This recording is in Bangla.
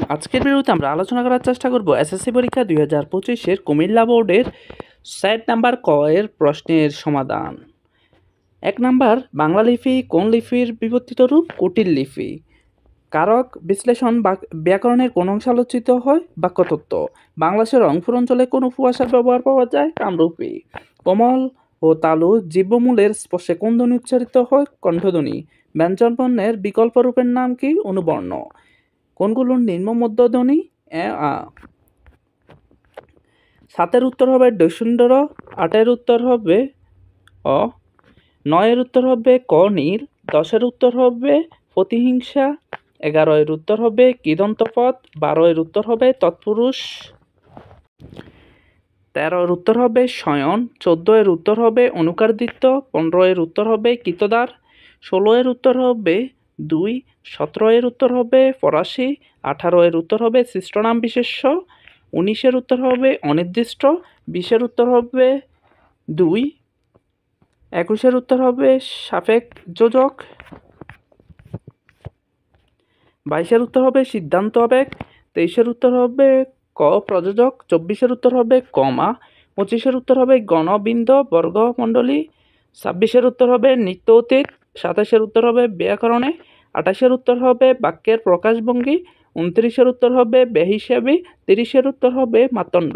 আজকের ভিডিওতে আমরা আলোচনা করার চেষ্টা করব এসএসসি পরীক্ষা 2025-এর কুমিল্লা বোর্ডের 7 নাম্বার ক এর প্রশ্নের সমাধান। 1 নাম্বার, বাংলা লিপি কোন লিপির বিবর্তিত রূপ? কুটিল লিপি। কারক বিশ্লেষণ ব্যাকরণের কোন অংশে আলোচিত হয়? বাক্যতত্ত্ব। বাংলাদেশের রংপুর অঞ্চলে কোন উপভাষার ব্যবহার পাওয়া যায়? কামরূপী। কোমল ও তালু জিহ্বমূলের স্পর্শে কোন ধ্বনি উচ্চারিত হয়? কণ্ঠধ্বনি। ব্যঞ্জনবর্ণের বিকল্প রূপের নাম কি? অনুবর্ণ। কোনগুলোর নিম্ন মধ্যধ্বনি? আ। 7-এর উত্তর হবে ডৈসুন্দর, 8-এর উত্তর হবে অ, 9-এর উত্তর হবে ক নীল, 10-এর উত্তর হবে প্রতিহিংসা, 11-এর উত্তর হবে কৃদন্তপদ, 12-এর উত্তর হবে তৎপুরুষ, 13-এর উত্তর হবে শয়ন, 14-এর উত্তর হবে অনুকারদিত্য, 15-এর উত্তর হবে কৃতদার, 16-এর উত্তর হবে 2, 17-এর উত্তর হবে ফরাসি, 18-এর উত্তর হবে সৃষ্টনাম বিশেষ্য, 19-এর উত্তর হবে অনির্দিষ্ট, 20-এর উত্তর হবে 2, 21-এর উত্তর হবে সাপেক্ষযোজক, 22-এর উত্তর হবে সিদ্ধান্ত আবেগ, 23-এর উত্তর হবে ক প্রযোজক, 24-এর উত্তর হবে কমা, 25-এর উত্তর হবে গণবৃন্দ বর্গমণ্ডলী, 26-এর উত্তর হবে নিত্য অতীত, 27-এর উত্তর হবে ব্যাকরণে, 28-এর উত্তর হবে বাক্যের প্রকাশভঙ্গি, 29-এর উত্তর হবে বেহিসাবি, 30-এর উত্তর হবে মাতণ্ড।